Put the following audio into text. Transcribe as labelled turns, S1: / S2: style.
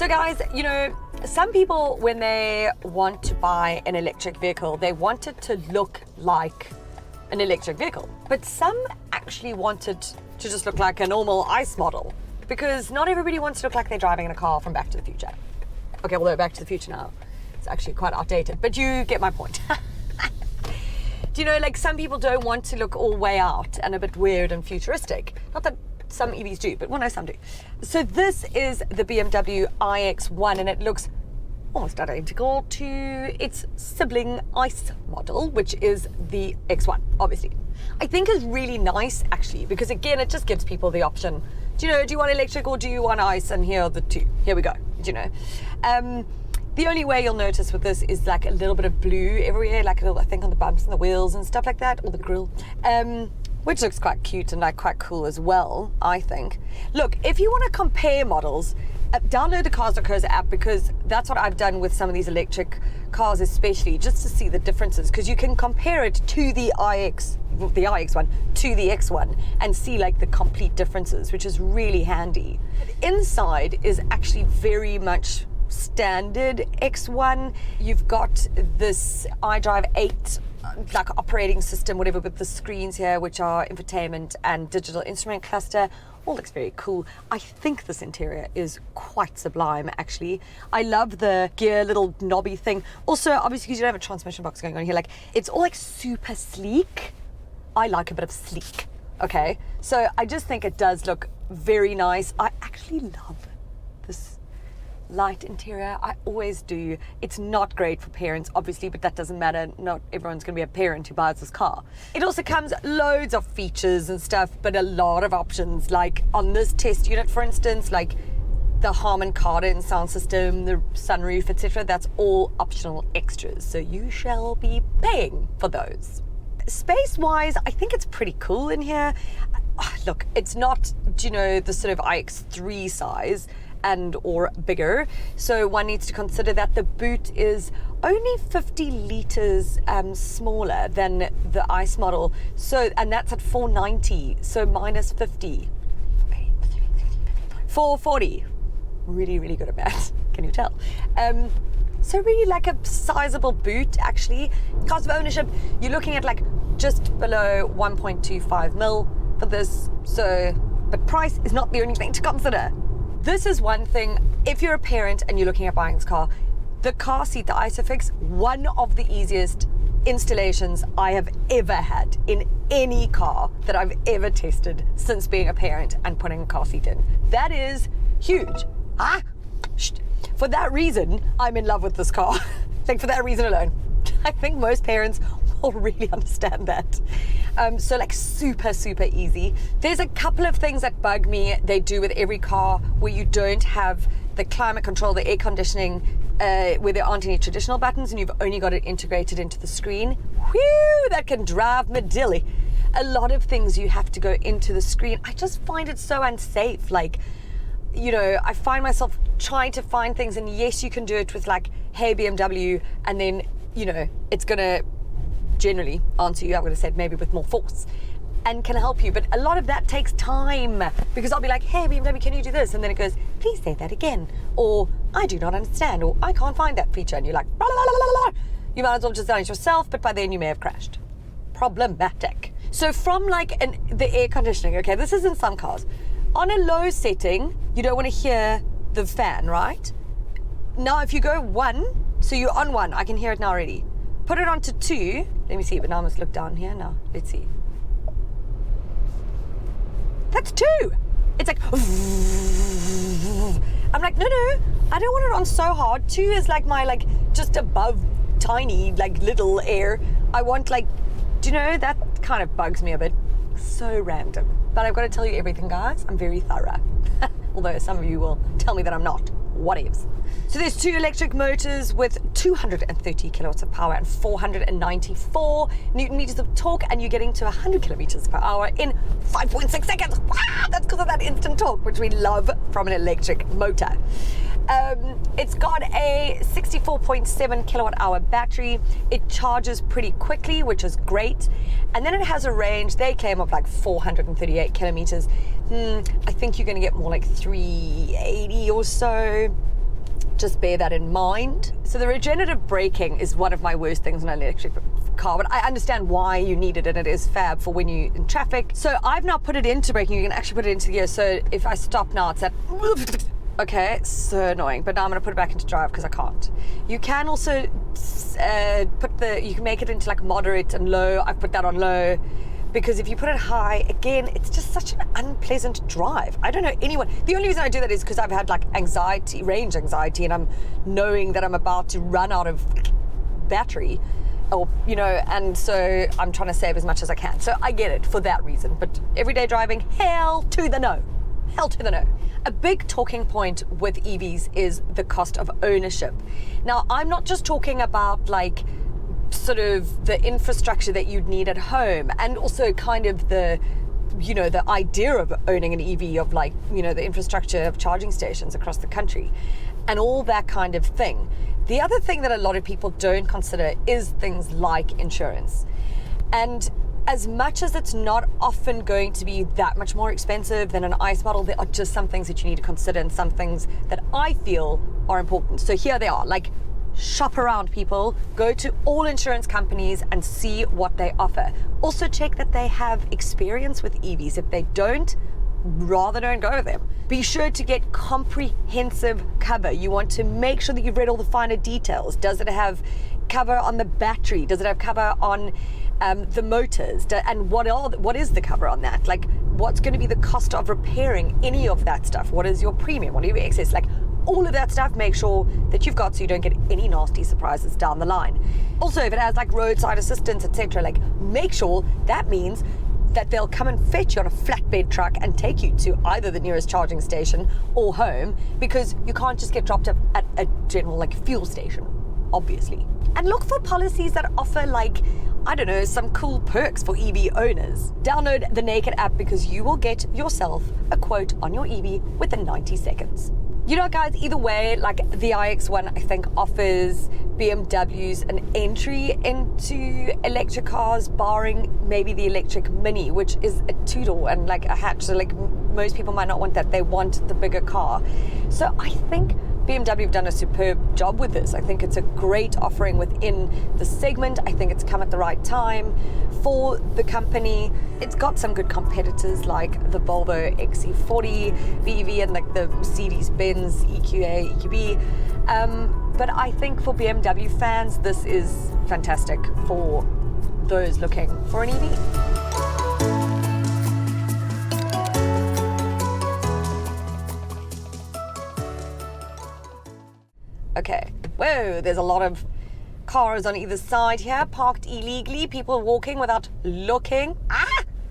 S1: So guys, you know, some people, when they want to buy an electric vehicle, they want it to look like an electric vehicle. But some actually want it to just look like a normal ICE model, because not everybody wants to look like they're driving in a car from Back to the Future. Okay, although Back to the Future now, it's actually quite outdated, but you get my point. Do you know, like, some people don't want to look all way out and a bit weird and futuristic. Not that some EVs do, but well, no, some do. So this is the BMW iX1, and it looks almost identical to its sibling ICE model, which is the X1, obviously. I think is really nice, actually, because again, it just gives people the option. Do you know, do you want electric or do you want ICE? And here are the two. Here we go, do you know. The only way you'll notice with this is like a little bit of blue everywhere, like a little, I think, on the bumps and the wheels and stuff like that, or the grille, which looks quite cute and like quite cool as well, I think. Look, if you want to compare models, download the Cars app, because that's what I've done with some of these electric cars, especially just to see the differences, because you can compare it to the iX1 to the X1 and see like the complete differences, which is really handy. Inside is actually very much standard X1. You've got this iDrive 8 like operating system, whatever, with the screens here, which are infotainment and digital instrument cluster. All looks very cool. I think this interior is quite sublime, actually. I love the gear little knobby thing. Also, obviously, because you don't have a transmission box going on here, like, it's all like super sleek. I like a bit of sleek, okay? So I just think it does look very nice. I actually love this light interior. I always do. It's not great for parents, obviously, but that doesn't matter. Not everyone's going to be a parent who buys this car. It also comes loads of features and stuff, but a lot of options. Like on this test unit, for instance, like the Harman Kardon sound system, the sunroof, etc. That's all optional extras. So you shall be paying for those. Space-wise, I think it's pretty cool in here. Look, it's not, you know, the sort of iX3 size and or bigger, so one needs to consider that the boot is only 50 litres smaller than the ICE model, so, and that's at 490, so minus 50, 440. Really good at maths, can you tell? So really like a sizable boot, actually. Cost of ownership, you're looking at like just below 1.25 mil for this, so, but price is not the only thing to consider. This is one thing, if you're a parent and you're looking at buying this car, the car seat, the ISOFIX, one of the easiest installations I have ever had in any car that I've ever tested since being a parent and putting a car seat in. That is huge. For that reason, I'm in love with this car. Like, for that reason alone. I think most parents will really understand that. So like super easy. There's a couple of things that bug me. They do with every car where you don't have the climate control, the air conditioning, where there aren't any traditional buttons and you've only got it integrated into the screen. Whew, that can drive me dilly. A lot of things you have to go into the screen. I just find it so unsafe. Like, you know, I find myself trying to find things, and yes, you can do it with like, hey BMW, and then, you know, it's gonna generally answer you, I'm going to say maybe with more force, and can help you, but a lot of that takes time, because I'll be like, hey BMW, can you do this? And then it goes, please say that again, or I do not understand, or I can't find that feature, and you're like, blah, blah, blah, blah, blah. You might as well just done it yourself, but by then you may have crashed. Problematic. So from like the air conditioning, okay, this is in some cars, on a low setting, you don't want to hear the fan, right? Now if you go 1, so you're on 1, I can hear it now already. Put it onto 2. Let me see, but now I must look down here now. Let's see. That's 2. It's like, I'm like, no, I don't want it on so hard. 2 is like my, like, just above tiny, like, little air. I want, like, do you know, that kind of bugs me a bit. So random. But I've got to tell you everything, guys. I'm very thorough. Although some of you will tell me that I'm not. Whatevs. So there's 2 electric motors with 230 kilowatts of power and 494 Newton meters of torque, and you're getting to 100 kilometers per hour in 5.6 seconds. Wow, that's because of that instant torque, which we love from an electric motor. It's got a 64.7 kilowatt hour battery. It charges pretty quickly, which is great. And then it has a range, they claim, of like 438 kilometers. I think you're going to get more like 380 or so. just bear that in mind. So the regenerative braking is one of my worst things in an electric car, but I understand why you need it, and it is fab for when you're in traffic. So I've now put it into braking. You can actually put it into gear. So if I stop now, it's at okay, so annoying, but now I'm going to put it back into drive because I can't. You can also you can make it into like moderate and low. I've put that on low because if you put it high, again, it's just such an unpleasant drive. I don't know anyone. The only reason I do that is because I've had like range anxiety, and I'm knowing that I'm about to run out of battery, or and so I'm trying to save as much as I can. So I get it for that reason. But everyday driving, hell to the no. Hell to the no. A big talking point with EVs is the cost of ownership. Now, I'm not just talking about like sort of the infrastructure that you'd need at home, and also kind of the idea of owning an EV, of like, the infrastructure of charging stations across the country and all that kind of thing. The other thing that a lot of people don't consider is things like insurance. And as much as it's not often going to be that much more expensive than an ICE model, there are just some things that you need to consider, and some things that I feel are important. So here they are. Like, shop around, people. Go to all insurance companies and see what they offer. Also check that they have experience with EVs. If they don't, rather don't go with them. Be sure to get comprehensive cover. You want to make sure that you've read all the finer details. Does it have cover on the battery? Does it have cover on the motors? And what is the cover on that? Like, what's going to be the cost of repairing any of that stuff? What is your premium? What are your excess? Like, all of that stuff, make sure that you've got, so you don't get any nasty surprises down the line. Also, if it has like roadside assistance, etc., like, make sure that means that they'll come and fetch you on a flatbed truck and take you to either the nearest charging station or home, because you can't just get dropped up at a general like fuel station, obviously. And look for policies that offer like, I don't know, some cool perks for EV owners. Download the Naked app, because you will get yourself a quote on your EV within 90 seconds. Guys, either way, like the iX1, I think, offers BMWs an entry into electric cars, barring maybe the electric Mini, which is a two-door and like a hatch. So like most people might not want that. They want the bigger car. So I think BMW have done a superb job with this. I think it's a great offering within the segment. I think it's come at the right time for the company. It's got some good competitors like the Volvo XC40 BEV and like the Mercedes-Benz EQA, EQB. But I think for BMW fans, this is fantastic for those looking for an EV. Okay, whoa, there's a lot of cars on either side here, parked illegally, people walking without looking. Ah!